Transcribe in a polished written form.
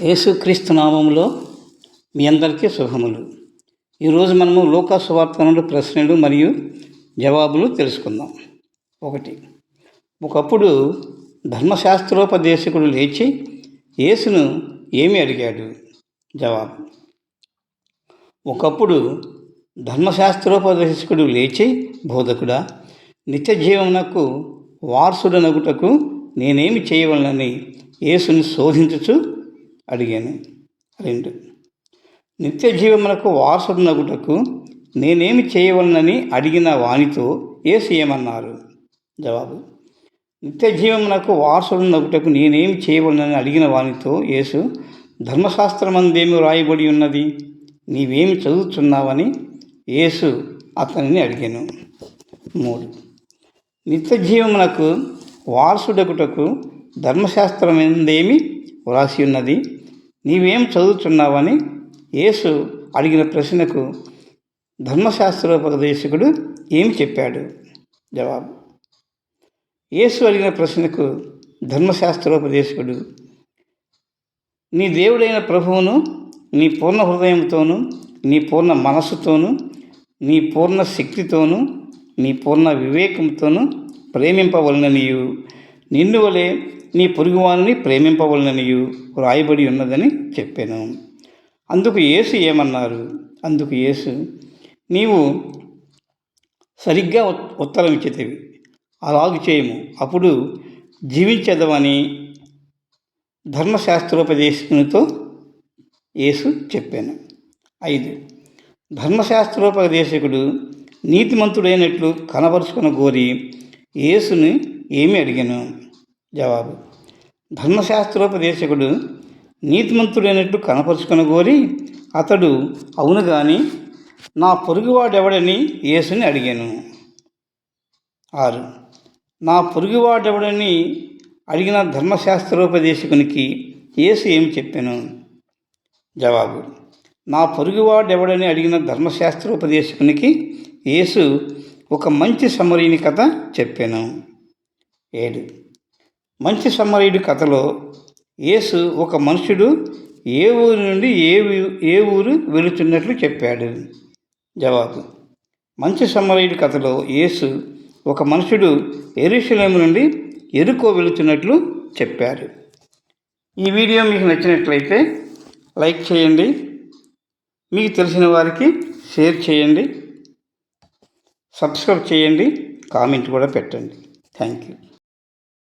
యేసుక్రీస్తు నామములో మీ అందరికీ శుభములు. ఈరోజు మనము లూకా సువార్త నుండి ప్రశ్నలు మరియు జవాబులు తెలుసుకుందాం. 1. ఒకప్పుడు ధర్మశాస్త్రోపదేశకుడు లేచి యేసును ఏమి అడిగాడు? జవాబు: ఒకప్పుడు ధర్మశాస్త్రోపదేశకుడు లేచి, బోధకుడా, నిత్య జీవమునకు వారసుడనగుటకు నేనేమి చేయవలనని యేసుని శోధించుచు అడిగాను. 2. నిత్య జీవమునకు వారసుడనగుటకు నేనేమి చేయవలనని అడిగిన వానితో యేసు ఏమన్నారు? జవాబు: నిత్య జీవమునకు వారసుడనగుటకు నేనేమి చేయవలనని అడిగిన వానితో యేసు, ధర్మశాస్త్రమందేమి రాయబడి ఉన్నది? నీవేమి చదువుతున్నావని యేసు అతనిని అడిగాను. 3. నిత్య జీవమునకు వారసుడగుటకు ధర్మశాస్త్రమందేమి వ్రాసి ఉన్నది? నీవేం చదువుతున్నావని యేసు అడిగిన ప్రశ్నకు ధర్మశాస్త్రోపదేశకుడు ఏమి చెప్పాడు? జవాబు: యేసు అడిగిన ప్రశ్నకు ధర్మశాస్త్రోపదేశకుడు, నీ దేవుడైన ప్రభువును నీ పూర్ణ హృదయంతోనూ, నీ పూర్ణ మనస్సుతోనూ, నీ పూర్ణ శక్తితోనూ, నీ పూర్ణ వివేకంతోనూ ప్రేమింపవలననియు, నిన్ను వలె నీ పొరుగువానిని ప్రేమింపవలననియు వ్రాయబడి ఉన్నదని చెప్పాను. అందుకు యేసు ఏమన్నారు? అందుకు యేసు, నీవు సరిగ్గా ఉత్తరం ఇచ్చితివి, అలాగు చేయము, అప్పుడు జీవించదవని ధర్మశాస్త్రోపదేశకునితో యేసు చెప్పాను. 5. ధర్మశాస్త్రోపదేశకుడు నీతిమంతుడైనట్లు కనబరుచుకుని కోరి యేసుని ఏమి అడిగాను? జవాబు: ధర్మశాస్త్రోపదేశకుడు నీతిమంతుడైనట్టు కనపరుచుకుని కోరి అతడు, అవును గాని నా పొరుగువాడెవడని యేసుని అడిగాను. 6. నా పొరుగువాడెవడని అడిగిన ధర్మశాస్త్రోపదేశకునికి యేసు ఏమి చెప్పాను? జవాబు: నా పొరుగువాడెవడని అడిగిన ధర్మశాస్త్రోపదేశకునికి యేసు ఒక మంచి సమరీని కథ చెప్పాను. 7. మంచి సమరీయుడి కథలో యేసు ఒక మనుషుడు ఏ ఊరి నుండి ఏ ఊరు వెళుతున్నట్లు చెప్పాడు? జవాబు: మంచి సమరీయుడి కథలో యేసు ఒక మనుషుడు యెరూషలేము నుండి యెరికో వెళుతున్నట్లు చెప్పారు. ఈ వీడియో మీకు నచ్చినట్లయితే లైక్ చేయండి, మీకు తెలిసిన వారికి షేర్ చేయండి, సబ్స్క్రైబ్ చేయండి, కామెంట్ కూడా పెట్టండి. Thank you.